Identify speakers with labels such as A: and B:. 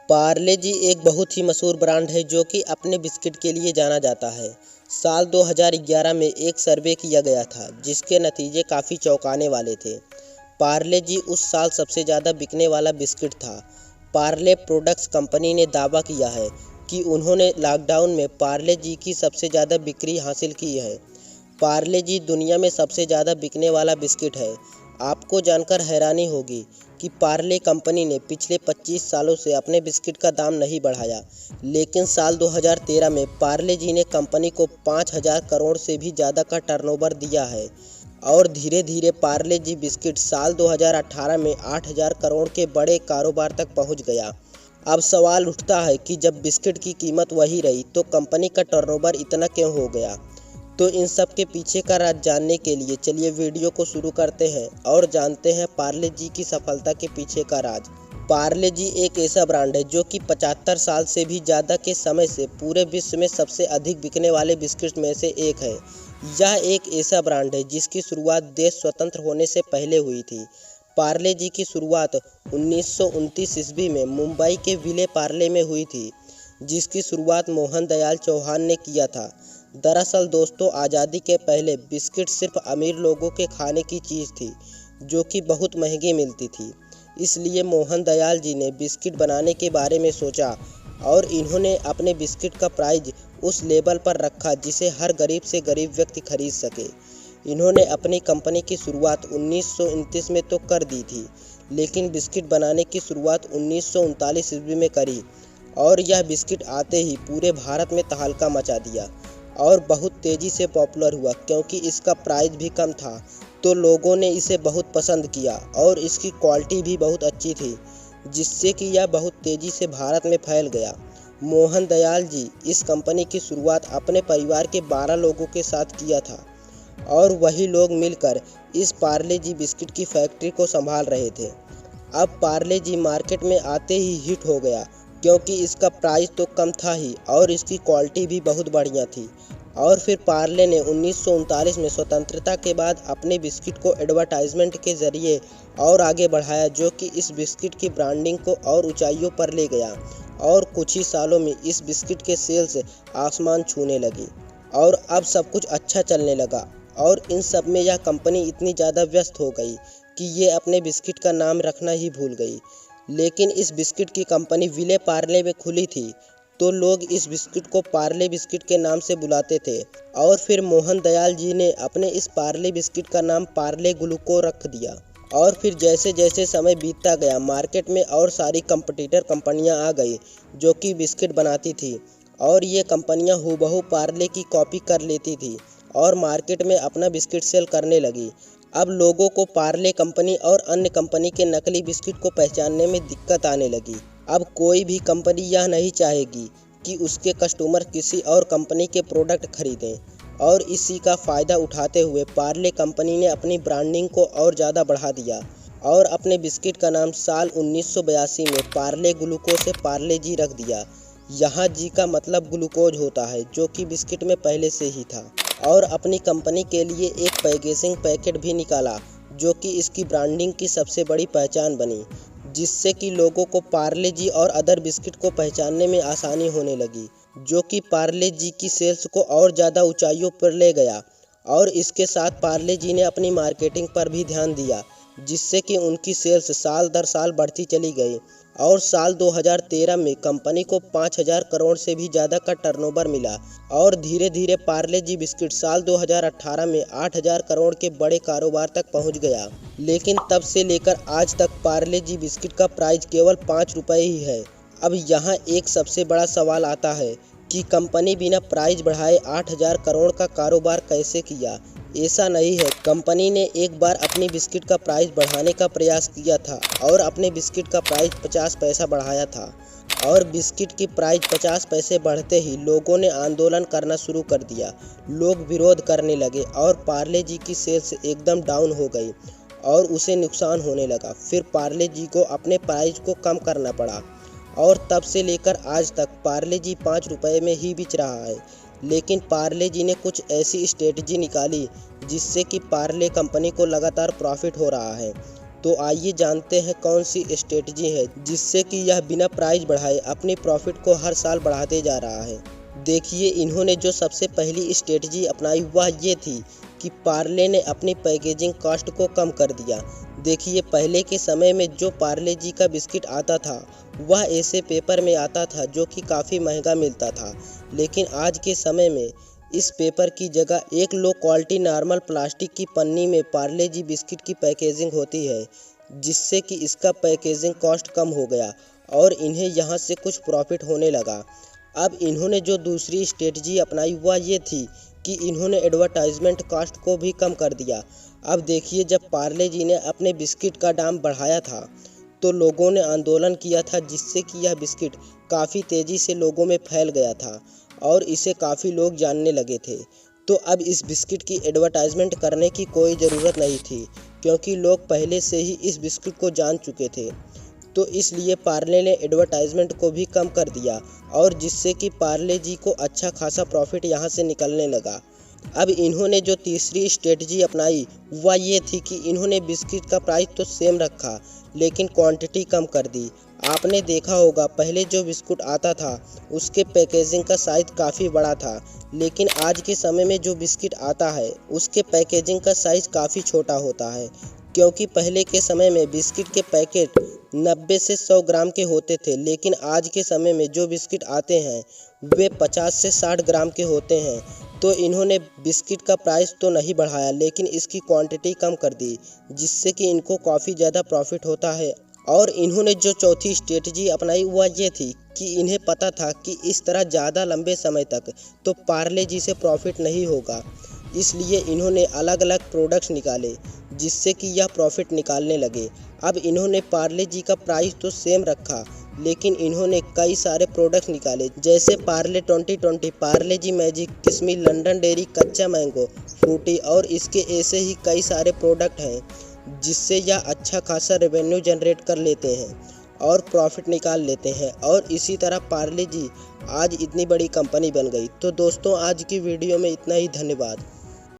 A: पार्ले जी एक बहुत ही मशहूर ब्रांड है जो कि अपने बिस्किट के लिए जाना जाता है। साल 2011 में एक सर्वे किया गया था जिसके नतीजे काफ़ी चौंकाने वाले थे। पार्ले जी उस साल सबसे ज़्यादा बिकने वाला बिस्किट था। पार्ले प्रोडक्ट्स कंपनी ने दावा किया है कि उन्होंने लॉकडाउन में पार्ले जी की सबसे ज़्यादा बिक्री हासिल की है। पार्ले जी दुनिया में सबसे ज़्यादा बिकने वाला बिस्किट है। आपको जानकर हैरानी होगी कि पार्ले कंपनी ने पिछले 25 सालों से अपने बिस्किट का दाम नहीं बढ़ाया, लेकिन साल 2013 में पार्ले जी ने कंपनी को 5,000 करोड़ से भी ज़्यादा का टर्नओवर दिया है और धीरे धीरे पार्ले जी बिस्किट साल 2018 में 8,000 करोड़ के बड़े कारोबार तक पहुंच गया। अब सवाल उठता है कि जब बिस्किट की कीमत वही रही तो कंपनी का टर्नओवर इतना क्यों हो गया। तो इन सब के पीछे का राज जानने के लिए चलिए वीडियो को शुरू करते हैं और जानते हैं पार्ले जी की सफलता के पीछे का राज। पार्ले जी एक ऐसा ब्रांड है जो कि 75 साल से भी ज़्यादा के समय से पूरे विश्व में सबसे अधिक बिकने वाले बिस्किट में से एक है। यह एक ऐसा ब्रांड है जिसकी शुरुआत देश स्वतंत्र होने से पहले हुई थी। पार्ले जी की शुरुआत 1929 ईस्वी में मुंबई के विले पार्ले में हुई थी, जिसकी शुरुआत मोहन दयाल चौहान ने किया था। दरअसल दोस्तों, आज़ादी के पहले बिस्किट सिर्फ अमीर लोगों के खाने की चीज़ थी जो कि बहुत महंगी मिलती थी। इसलिए मोहन दयाल जी ने बिस्किट बनाने के बारे में सोचा और इन्होंने अपने बिस्किट का प्राइस उस लेवल पर रखा जिसे हर गरीब से गरीब व्यक्ति खरीद सके। इन्होंने अपनी कंपनी की शुरुआत 1929 में तो कर दी थी, लेकिन बिस्किट बनाने की शुरुआत 1939 ईस्वी में करी और यह बिस्किट आते ही पूरे भारत में तहलका मचा दिया और बहुत तेज़ी से पॉपुलर हुआ। क्योंकि इसका प्राइस भी कम था तो लोगों ने इसे बहुत पसंद किया और इसकी क्वालिटी भी बहुत अच्छी थी, जिससे कि यह बहुत तेज़ी से भारत में फैल गया। मोहन दयाल जी इस कंपनी की शुरुआत अपने परिवार के 12 लोगों के साथ किया था और वही लोग मिलकर इस पार्ले जी बिस्किट की फैक्ट्री को संभाल रहे थे। अब पार्ले जी मार्केट में आते ही हिट हो गया क्योंकि इसका प्राइस तो कम था ही और इसकी क्वालिटी भी बहुत बढ़िया थी। और फिर पार्ले ने 1939 में स्वतंत्रता के बाद अपने बिस्किट को एडवर्टाइजमेंट के ज़रिए और आगे बढ़ाया, जो कि इस बिस्किट की ब्रांडिंग को और ऊंचाइयों पर ले गया और कुछ ही सालों में इस बिस्किट के सेल्स आसमान छूने लगी और अब सब कुछ अच्छा चलने लगा। और इन सब में यह कंपनी इतनी ज़्यादा व्यस्त हो गई कि ये अपने बिस्किट का नाम रखना ही भूल गई। लेकिन इस बिस्किट की कंपनी विले पार्ले में खुली थी तो लोग इस बिस्किट को पार्ले बिस्किट के नाम से बुलाते थे और फिर मोहन दयाल जी ने अपने इस पार्ले बिस्किट का नाम पार्ले ग्लूको रख दिया। और फिर जैसे जैसे समय बीतता गया मार्केट में और सारी कंपटीटर कंपनियां आ गई जो कि बिस्किट बनाती थी और ये कंपनियां हूबहू पार्ले की कॉपी कर लेती थी और मार्केट में अपना बिस्किट सेल करने लगी। अब लोगों को पार्ले कंपनी और अन्य कंपनी के नकली बिस्किट को पहचानने में दिक्कत आने लगी। अब कोई भी कंपनी यह नहीं चाहेगी कि उसके कस्टमर किसी और कंपनी के प्रोडक्ट खरीदें और इसी का फ़ायदा उठाते हुए पार्ले कंपनी ने अपनी ब्रांडिंग को और ज़्यादा बढ़ा दिया और अपने बिस्किट का नाम साल 1982 में पार्ले ग्लूको से पार्ले जी रख दिया। यहाँ जी का मतलब ग्लूकोज होता है जो कि बिस्किट में पहले से ही था। और अपनी कंपनी के लिए एक पैकेजिंग पैकेट भी निकाला जो कि इसकी ब्रांडिंग की सबसे बड़ी पहचान बनी, जिससे कि लोगों को पार्ले जी और अदर बिस्किट को पहचानने में आसानी होने लगी, जो कि पार्ले जी की सेल्स को और ज़्यादा ऊंचाइयों पर ले गया। और इसके साथ पार्ले जी ने अपनी मार्केटिंग पर भी ध्यान दिया, जिससे कि उनकी सेल्स साल दर साल बढ़ती चली गई और साल 2013 में कंपनी को 5,000 करोड़ से भी ज़्यादा का टर्नओवर मिला और धीरे धीरे पार्ले जी बिस्किट साल 2018 में 8,000 करोड़ के बड़े कारोबार तक पहुंच गया। लेकिन तब से लेकर आज तक पार्ले जी बिस्किट का प्राइस केवल 5 रुपये ही है। अब यहाँ एक सबसे बड़ा सवाल आता है कि कंपनी बिना प्राइस बढ़ाए 8,000 करोड़ का कारोबार कैसे किया। ऐसा नहीं है, कंपनी ने एक बार अपनी बिस्किट का प्राइस बढ़ाने का प्रयास किया था और अपने बिस्किट का प्राइस 50 पैसा बढ़ाया था और बिस्किट की प्राइस 50 पैसे बढ़ते ही लोगों ने आंदोलन करना शुरू कर दिया। लोग विरोध करने लगे और पार्ले जी की सेल्स एकदम डाउन हो गई और उसे नुकसान होने लगा। फिर पार्ले जी को अपने प्राइस को कम करना पड़ा और तब से लेकर आज तक पार्ले जी 5 रुपये में ही बिक रहा है। लेकिन पार्ले जी ने कुछ ऐसी स्ट्रेटजी निकाली जिससे कि पार्ले कंपनी को लगातार प्रॉफिट हो रहा है। तो आइए जानते हैं कौन सी स्ट्रेटजी है जिससे कि यह बिना प्राइस बढ़ाए अपनी प्रॉफिट को हर साल बढ़ाते जा रहा है। देखिए, इन्होंने जो सबसे पहली स्ट्रेटजी अपनाई वह ये थी कि पार्ले ने अपनी पैकेजिंग कॉस्ट को कम कर दिया। देखिए, पहले के समय में जो पार्ले जी का बिस्किट आता था वह ऐसे पेपर में आता था जो कि काफ़ी महंगा मिलता था, लेकिन आज के समय में इस पेपर की जगह एक लो क्वालिटी नॉर्मल प्लास्टिक की पन्नी में पार्ले जी बिस्किट की पैकेजिंग होती है, जिससे कि इसका पैकेजिंग कॉस्ट कम हो गया और इन्हें यहाँ से कुछ प्रॉफिट होने लगा। अब इन्होंने जो दूसरी स्ट्रेटजी अपनाई वह ये थी कि इन्होंने एडवर्टाइजमेंट कॉस्ट को भी कम कर दिया। अब देखिए, जब पार्ले जी ने अपने बिस्किट का दाम बढ़ाया था तो लोगों ने आंदोलन किया था, जिससे कि यह बिस्किट काफ़ी तेज़ी से लोगों में फैल गया था और इसे काफ़ी लोग जानने लगे थे। तो अब इस बिस्किट की एडवर्टाइजमेंट करने की कोई ज़रूरत नहीं थी, क्योंकि लोग पहले से ही इस बिस्किट को जान चुके थे। तो इसलिए पार्ले ने एडवर्टाइजमेंट को भी कम कर दिया और जिससे कि पार्ले जी को अच्छा खासा प्रॉफिट यहाँ से निकलने लगा। अब इन्होंने जो तीसरी स्ट्रेटजी अपनाई वह ये थी कि इन्होंने बिस्किट का प्राइस तो सेम रखा, लेकिन क्वांटिटी कम कर दी। आपने देखा होगा, पहले जो बिस्कुट आता था उसके पैकेजिंग का साइज़ काफ़ी बड़ा था, लेकिन आज के समय में जो बिस्किट आता है उसके पैकेजिंग का साइज़ काफ़ी छोटा होता है, क्योंकि पहले के समय में बिस्किट के पैकेट 90 से 100 ग्राम के होते थे, लेकिन आज के समय में जो बिस्किट आते हैं वे 50 से 60 ग्राम के होते हैं। तो इन्होंने बिस्किट का प्राइस तो नहीं बढ़ाया, लेकिन इसकी क्वांटिटी कम कर दी, जिससे कि इनको काफ़ी ज़्यादा प्रॉफिट होता है। और इन्होंने जो चौथी स्ट्रेटजी अपनाई वह ये थी कि इन्हें पता था कि इस तरह ज़्यादा लंबे समय तक तो पार्ले जी से प्रॉफिट नहीं होगा, इसलिए इन्होंने अलग अलग प्रोडक्ट्स निकाले जिससे कि यह प्रॉफिट निकालने लगे। अब इन्होंने पार्ले जी का प्राइस तो सेम रखा, लेकिन इन्होंने कई सारे प्रोडक्ट्स निकाले, जैसे पार्ले 2020, पार्ले जी मैजिक, किशमिश, लंडन डेयरी, कच्चा मैंगो, फ्रूटी और इसके ऐसे ही कई सारे प्रोडक्ट हैं, जिससे यह अच्छा खासा रेवेन्यू जनरेट कर लेते हैं और प्रॉफिट निकाल लेते हैं। और इसी तरह पार्ले जी आज इतनी बड़ी कंपनी बन गई। तो दोस्तों, आज की वीडियो में इतना ही। धन्यवाद।